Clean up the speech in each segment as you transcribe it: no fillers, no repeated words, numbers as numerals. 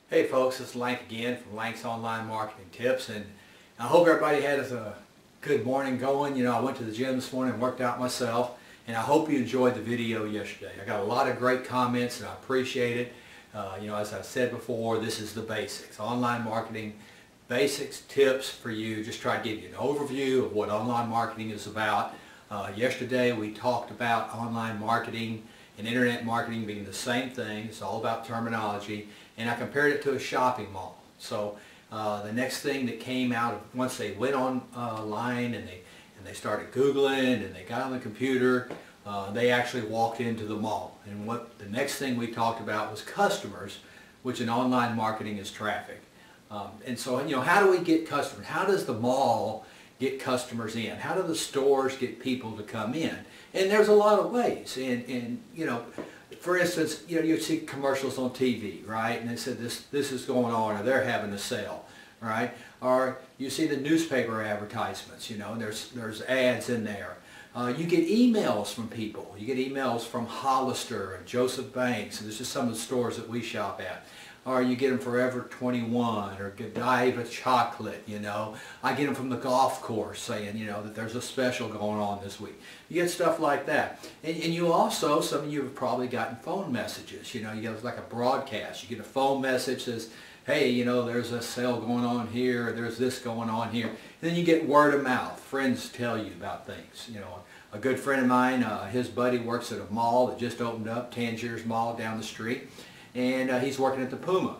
Hey folks, it's Lank again from Lank's Online Marketing Tips, and I hope everybody had a good morning going. I went to the gym this morning and worked out myself, and I hope you enjoyed the video yesterday. I got a lot of great comments and I appreciate it. As I said before, this is the basics. Online marketing basics, tips for you. Just try to give you an overview of what online marketing is about. Yesterday we talked about online marketing and internet marketing being the same thing. It's all about terminology, and I compared it to a shopping mall. So the next thing that came out of once they went online and they started Googling and they got on the computer, they actually walked into the mall. And what the next thing we talked about was customers, which in online marketing is traffic. And so how do we get customers? How does the mall get customers in? How do the stores get people to come in? And there's a lot of ways. And for instance, you see commercials on TV, right? And they said this is going on, or they're having a sale, right? Or you see the newspaper advertisements, and there's ads in there. You get emails from people. You get emails from Hollister and Joseph Banks, and this is some of the stores that we shop at. Or you get them Forever 21 or Godiva chocolate, I get them from the golf course saying, that there's a special going on this week. You get stuff like that. And you also, some of you have probably gotten phone messages. You get like a broadcast. You get a phone message that says, hey, there's a sale going on here, or there's this going on here. And then you get word of mouth. Friends tell you about things. A good friend of mine, his buddy works at a mall that just opened up, Tangiers Mall down the street. And he's working at the Puma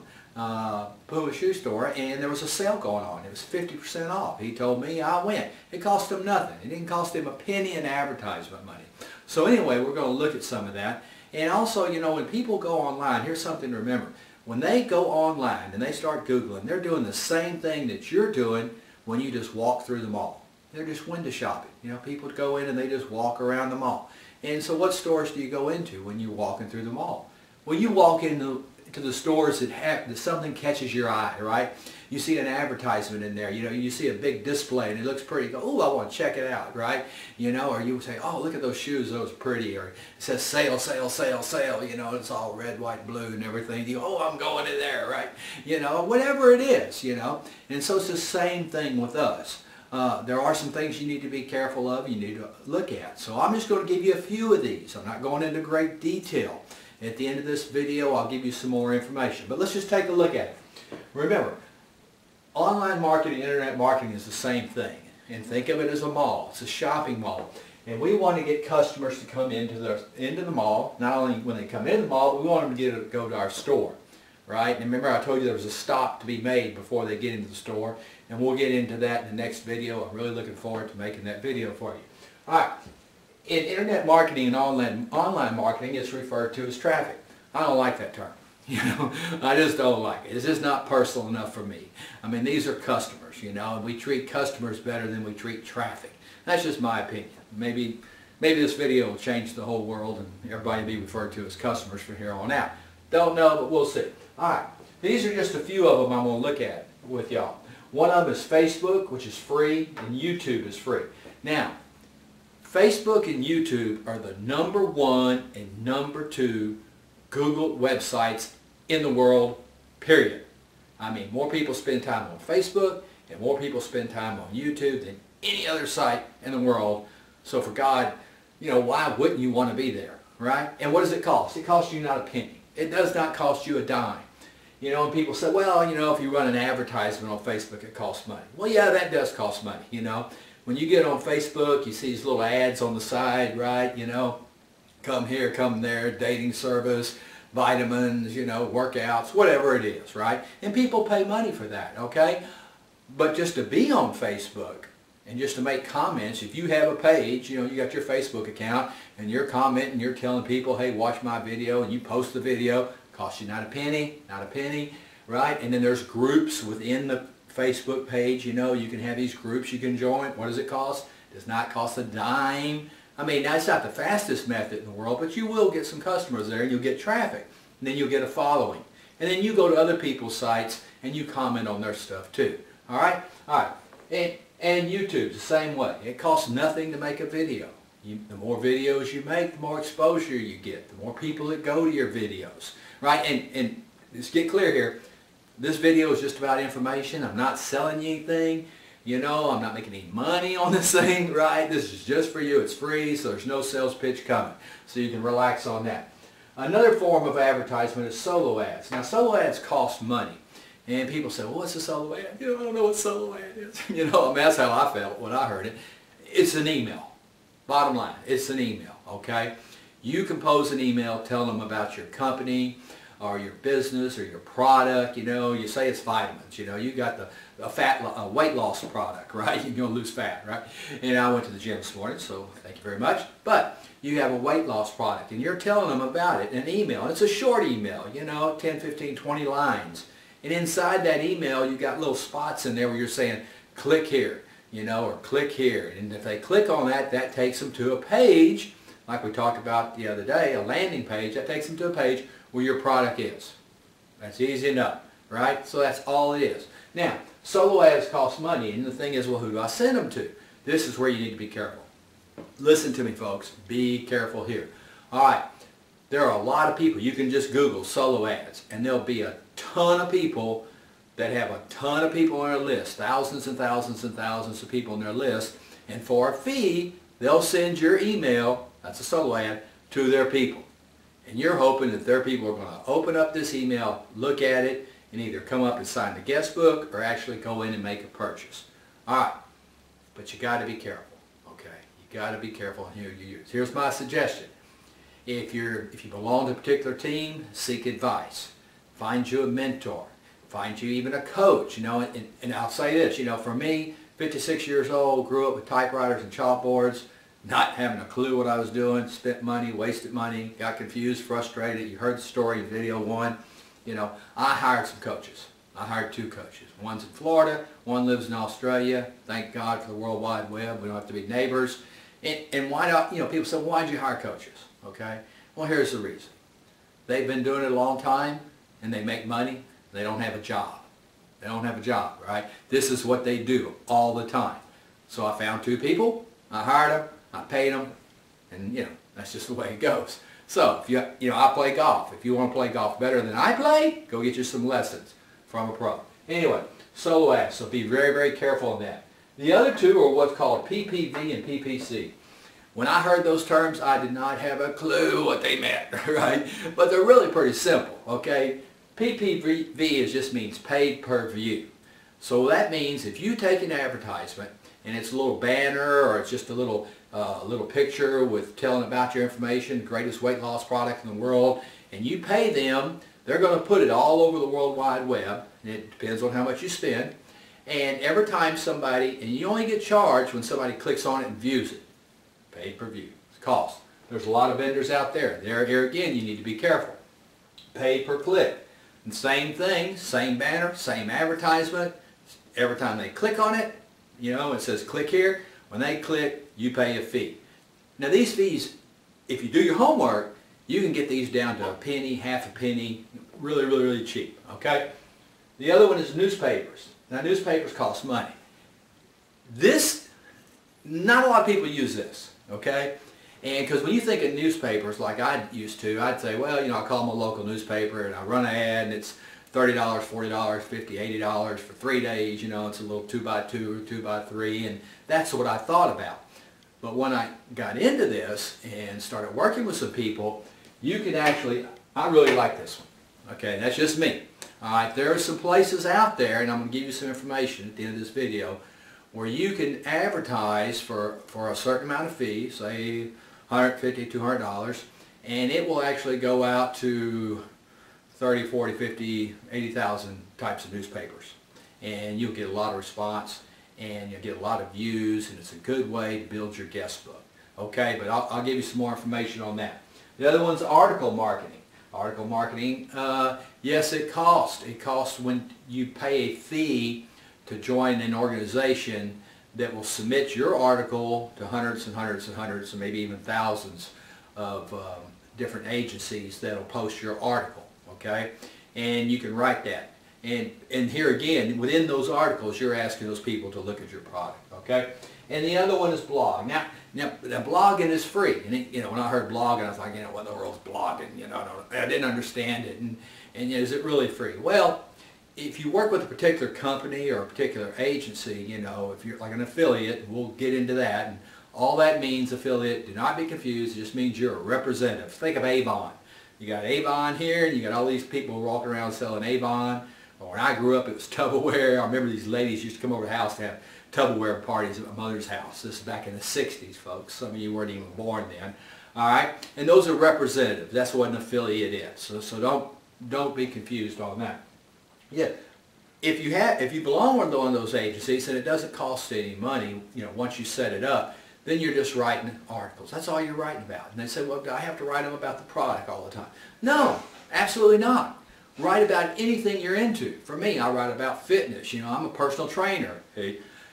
shoe store, and there was a sale going on. It was 50% off. He told me, I went. It cost him nothing. It didn't cost him a penny in advertisement money. So anyway, we're going to look at some of that. And also, when people go online, here's something to remember. When they go online and they start Googling, they're doing the same thing that you're doing when you just walk through the mall. They're just window shopping. People go in and they just walk around the mall. And so what stores do you go into when you're walking through the mall? Well, you walk into the stores that something catches your eye, right? You see an advertisement in there, you see a big display and it looks pretty. You go, oh, I want to check it out, right? Or you say, oh, look at those shoes, those are pretty. Or it says sale, sale, sale, sale, it's all red, white, blue and everything. You go, oh, I'm going in there, right? Whatever it is, And so it's the same thing with us. There are some things you need to be careful of, you need to look at. So I'm just going to give you a few of these. I'm not going into great detail. At the end of this video, I'll give you some more information. But let's just take a look at it. Remember, online marketing, internet marketing is the same thing. And think of it as a mall. It's a shopping mall. And we want to get customers to come into the mall. Not only when they come into the mall, but we want them to go to our store. Right? And remember I told you there was a stop to be made before they get into the store. And we'll get into that in the next video. I'm really looking forward to making that video for you. Alright. In internet marketing and online marketing, it's referred to as traffic. I don't like that term. I just don't like it. It's just not personal enough for me. I mean, these are customers, and we treat customers better than we treat traffic. That's just my opinion. Maybe this video will change the whole world and everybody will be referred to as customers from here on out. Don't know, but we'll see. All right, these are just a few of them I'm going to look at with y'all. One of them is Facebook, which is free, and YouTube is free. Now, Facebook and YouTube are the #1 and #2 Google websites in the world, period. I mean, more people spend time on Facebook and more people spend time on YouTube than any other site in the world. So for God, why wouldn't you want to be there, right? And what does it cost? It costs you not a penny. It does not cost you a dime. And people say, well, if you run an advertisement on Facebook, it costs money. Well, yeah, that does cost money, When you get on Facebook, you see these little ads on the side, right? Come here, come there, dating service, vitamins, workouts, whatever it is, right? And people pay money for that, okay? But just to be on Facebook and just to make comments, if you have a page, you got your Facebook account and you're commenting, you're telling people, hey, watch my video, and you post the video, costs you not a penny, right? And then there's groups within the Facebook page, you can have these groups you can join. What does it cost? It does not cost a dime. I mean, that's not the fastest method in the world, but you will get some customers there and you'll get traffic. And then you'll get a following. And then you go to other people's sites and you comment on their stuff too. All right? All right. And YouTube's the same way. It costs nothing to make a video. The more videos you make, the more exposure you get. The more people that go to your videos. Right? And let's get clear here. this video is just about information. I'm not selling you anything. You know, I'm not making any money on this thing, right? This is just for you. It's free, so there's no sales pitch coming. So you can relax on that. Another form of advertisement is solo ads. Now, solo ads cost money. And people say, well, what's a solo ad? You know, I don't know what solo ad is. You know, I mean, that's how I felt when I heard it. It's an email. Bottom line, it's an email, okay? You compose an email telling them about your company or your business or your product. You know, you say it's vitamins. You know, you got a weight loss product, right? You're going to lose fat, right? And I went to the gym this morning, so thank you very much. But you have a weight loss product, and you're telling them about it in an email. And it's a short email, you know, 10, 15, 20 lines. And inside that email, you got little spots in there where you're saying, click here, you know, or click here. And if they click on that, that takes them to a page, like we talked about the other day, a landing page. That takes them to a page where your product is. That's easy enough, right? So that's all it is. Now, solo ads cost money, and the thing is, well, who do I send them to? This is where you need to be careful. Listen to me, folks. Be careful here. All right. There are a lot of people. You can just Google solo ads, and there'll be a ton of people that have a ton of people on their list, thousands and thousands and thousands of people on their list, and for a fee, they'll send your email, that's a solo ad, to their people. And you're hoping that their people are going to open up this email, look at it, and either come up and sign the guest book or actually go in and make a purchase. All right, but you got to be careful, okay? You got to be careful in here you use. Here's my suggestion. If you belong to a particular team, seek advice. Find you a mentor. Find you even a coach, you know, and I'll say this, you know, for me, 56 years old, grew up with typewriters and chalkboards, not having a clue what I was doing, spent money, wasted money, got confused, frustrated. You heard the story in video 1. You know, I hired some coaches. I hired 2 coaches. One's in Florida, one lives in Australia. Thank God for the World Wide Web. We don't have to be neighbors. And why not, you know, people say, why did you hire coaches? Okay? Well, here's the reason. They've been doing it a long time, and they make money. They don't have a job. They don't have a job, right? This is what they do all the time. So I found 2 people. I hired them. I paid them. And, you know, that's just the way it goes. So, if you know, I play golf. If you want to play golf better than I play, go get you some lessons from a pro. Anyway, solo ads. So be very, very careful on that. The other 2 are what's called PPV and PPC. When I heard those terms, I did not have a clue what they meant, right? But they're really pretty simple, okay? PPV just means paid per view. So that means if you take an advertisement and it's a little banner or it's just a little picture with telling about your information, the greatest weight loss product in the world, and you pay them, they're going to put it all over the World Wide Web, and it depends on how much you spend. And every time somebody, and you only get charged when somebody clicks on it and views it. Paid per view. It's cost. There's a lot of vendors out there. Here again, you need to be careful. Paid per click. And same thing, same banner, same advertisement. Every time they click on it, you know, it says click here. When they click, you pay a fee. Now these fees, if you do your homework, you can get these down to a penny, half a penny, really, really, really cheap. Okay? The other one is newspapers. Now newspapers cost money. Not a lot of people use this. Okay? And because when you think of newspapers like I used to, I'd say, well, you know, I call them a local newspaper and I run an ad and it's $30, $40, $50, $80 for 3 days. You know, it's a little 2x2 or 2x3, and that's what I thought about. But when I got into this and started working with some people, you can actually, I really like this one. Okay, that's just me. All right, there are some places out there, and I'm going to give you some information at the end of this video, where you can advertise for a certain amount of fee, say $150, $200, and it will actually go out to 30, 40, 50, 80,000 types of newspapers. And you'll get a lot of response, and you'll get a lot of views, and it's a good way to build your guest book. Okay, but I'll give you some more information on that. The other one's article marketing. Article marketing, yes, it costs. It costs when you pay a fee to join an organization that will submit your article to hundreds and hundreds and hundreds and maybe even thousands of different agencies that will post your article, okay? And you can write that. And here again, within those articles, you're asking those people to look at your product, okay? And the other one is blog. Now the blogging is free. And you know, when I heard blogging, I was like, you know, what in the world's blogging? You know, I didn't understand it. And is it really free? Well, if you work with a particular company or a particular agency, you know, if you're like an affiliate, we'll get into that. And all that means, affiliate, do not be confused. It just means you're a representative. Think of Avon. You got Avon here, and you got all these people walking around selling Avon. Or when I grew up, it was Tupperware. I remember these ladies used to come over to the house to have Tupperware parties at my mother's house. This is back in the 60s, folks. Some of you weren't even born then. All right? And those are representatives. That's what an affiliate is. So don't be confused on that. Yeah. If you belong to one of those agencies and it doesn't cost any money, you know, once you set it up, then you're just writing articles. That's all you're writing about. And they say, well, do I have to write them about the product all the time? No, absolutely not. Write about anything you're into. For me, I write about fitness. You know, I'm a personal trainer.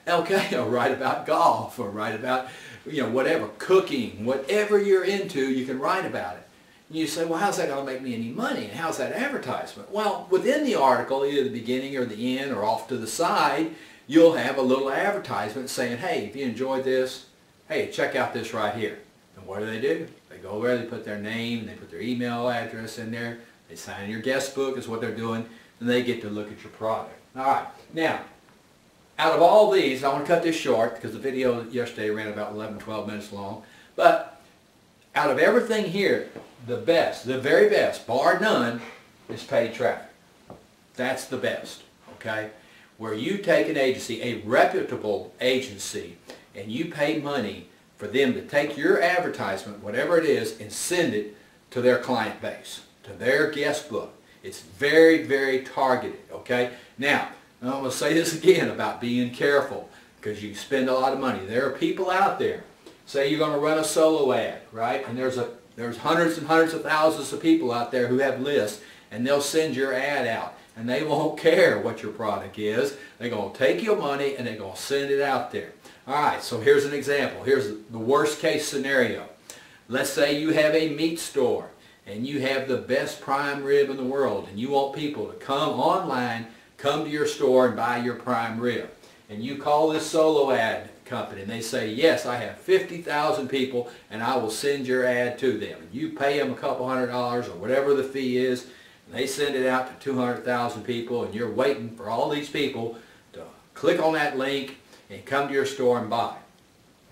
Okay, I'll write about golf or write about, you know, whatever, cooking, whatever you're into, you can write about it. And you say, well, how's that going to make me any money? And how's that advertisement? Well, within the article, either the beginning or the end or off to the side, you'll have a little advertisement saying, hey, if you enjoyed this, hey, check out this right here. And what do? They go over there, they put their name, they put their email address in there, they sign your guest book is what they're doing, and they get to look at your product. All right, now, out of all these, I want to cut this short because the video yesterday ran about 11, 12 minutes long, but out of everything here, the best, the very best, bar none, is paid traffic. That's the best, okay? Where you take an agency, a reputable agency, and you pay money for them to take your advertisement, whatever it is, and send it to their client base, to their guest book. It's very, very targeted, okay? Now, I'm going to say this again about being careful because you spend a lot of money. There are people out there, say you're going to run a solo ad, right? And there's hundreds and hundreds of thousands of people out there who have lists, and they'll send your ad out. And they won't care what your product is. They're going to take your money and they're going to send it out there. All right, so here's an example. Here's the worst case scenario. Let's say you have a meat store and you have the best prime rib in the world and you want people to come online, come to your store and buy your prime rib. And you call this solo ad company and they say, yes, I have 50,000 people and I will send your ad to them. And you pay them a couple $100 or whatever the fee is. And they send it out to 200,000 people and you're waiting for all these people to click on that link and come to your store and buy.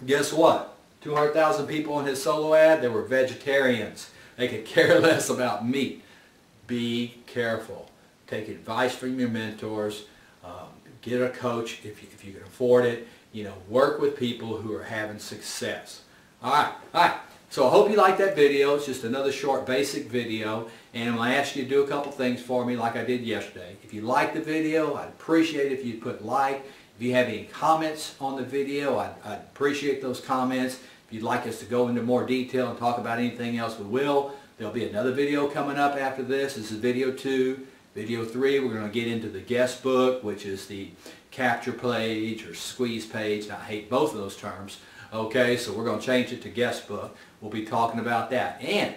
Guess what? 200,000 people in his solo ad, they were vegetarians. They could care less about meat. Be careful. Take advice from your mentors. Get a coach if you can afford it. You know, work with people who are having success. All right. So I hope you liked that video. It's just another short basic video. And I'm going to ask you to do a couple things for me like I did yesterday. If you liked the video, I'd appreciate it if you'd put like. If you have any comments on the video, I'd appreciate those comments. If you'd like us to go into more detail and talk about anything else, we will. There'll be another video coming up after this. This is video 2. Video 3, we're going to get into the guest book, which is the capture page or squeeze page. Now, I hate both of those terms. Okay, so we're going to change it to guest book. We'll be talking about that. And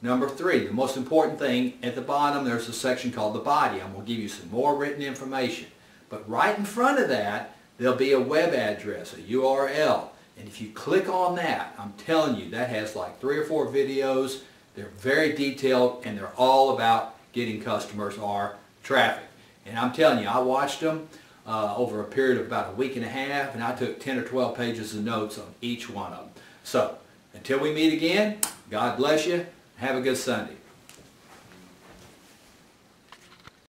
number 3, the most important thing, at the bottom there's a section called the body. I'm going to give you some more written information. But right in front of that, there'll be a web address, a URL. And if you click on that, I'm telling you, that has like 3 or 4 videos. They're very detailed and they're all about getting customers or traffic. And I'm telling you, I watched them over a period of about a week and a half, and I took 10 or 12 pages of notes on each one of them. So, until we meet again, God bless you. Have a good Sunday.